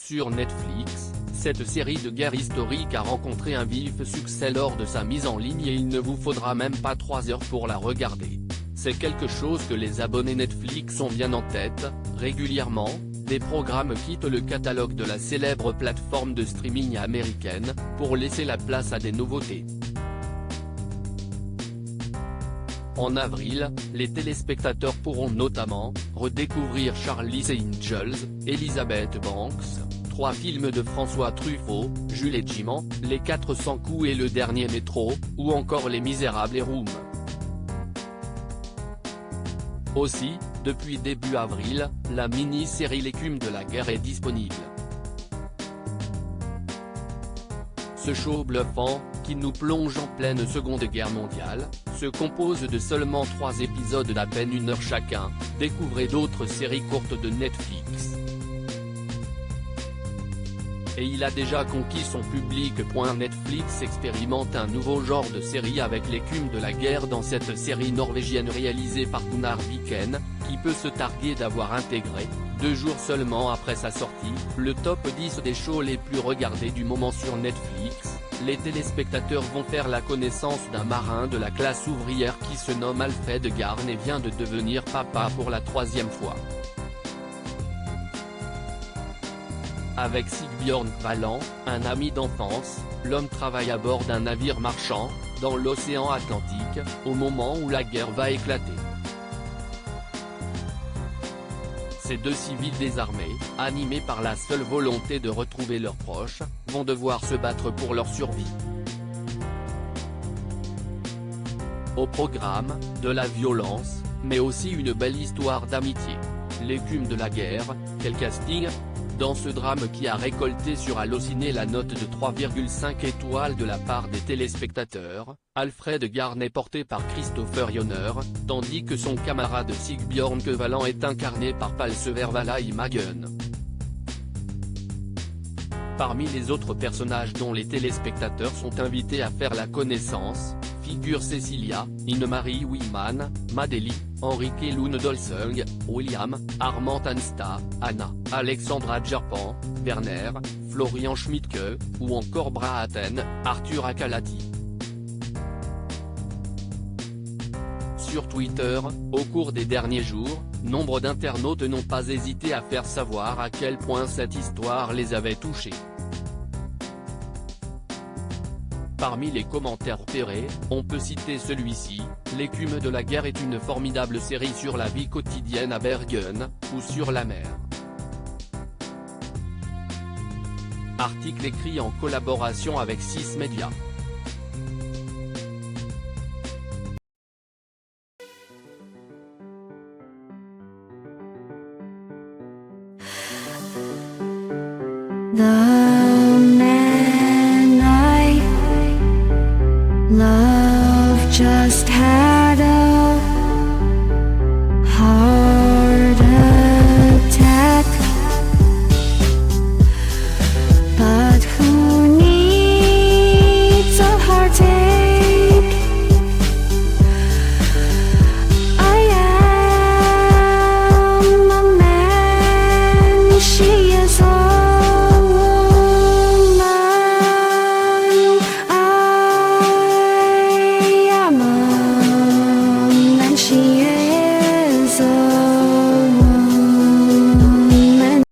Sur Netflix, cette série de guerre historique a rencontré un vif succès lors de sa mise en ligne et il ne vous faudra même pas 3 heures pour la regarder. C'est quelque chose que les abonnés Netflix ont bien en tête, régulièrement, des programmes quittent le catalogue de la célèbre plateforme de streaming américaine, pour laisser la place à des nouveautés. En avril, les téléspectateurs pourront notamment, redécouvrir Charlie's Angels, Elizabeth Banks, 3 films de François Truffaut, Jules et Jim, Les 400 coups et Le Dernier Métro, ou encore Les Misérables et Room. Aussi, depuis début avril, la mini-série L'écume de la guerre est disponible. Ce show bluffant, qui nous plonge en pleine Seconde Guerre mondiale, se compose de seulement 3 épisodes d'à peine 1 heure chacun. Découvrez d'autres séries courtes de Netflix. Et il a déjà conquis son public. Netflix expérimente un nouveau genre de série avec L'écume de la guerre dans cette série norvégienne réalisée par Gunnar Viken, qui peut se targuer d'avoir intégré, 2 jours seulement après sa sortie, le top 10 des shows les plus regardés du moment sur Netflix. Les téléspectateurs vont faire la connaissance d'un marin de la classe ouvrière qui se nomme Alfred Garn et vient de devenir papa pour la 3e fois. Avec Sigbjørn Kvaland, un ami d'enfance, l'homme travaille à bord d'un navire marchand, dans l'océan Atlantique, au moment où la guerre va éclater. Ces 2 civils désarmés, animés par la seule volonté de retrouver leurs proches, vont devoir se battre pour leur survie. Au programme, de la violence, mais aussi une belle histoire d'amitié. L'écume de la guerre, quel casting! Dans ce drame qui a récolté sur Allociné la note de 3,5 étoiles de la part des téléspectateurs, Alfred Garn est porté par Christopher Joner, tandis que son camarade Sigbjørn Kvaland est incarné par Palsever Valai Magen. Parmi les autres personnages dont les téléspectateurs sont invités à faire la connaissance, figurent Cecilia, Ine-Marie Wiman, Madeli, Henrike Lund Dolsung, William, Armand Tansta, Anna, Alexandra Djerpan, Werner, Florian Schmidtke, ou encore Brahaten, Arthur Akalati. Sur Twitter, au cours des derniers jours, nombre d'internautes n'ont pas hésité à faire savoir à quel point cette histoire les avait touchés. Parmi les commentaires repérés, on peut citer celui-ci: L'écume de la guerre est une formidable série sur la vie quotidienne à Bergen, ou sur la mer. Article écrit en collaboration avec 6 médias. Love just had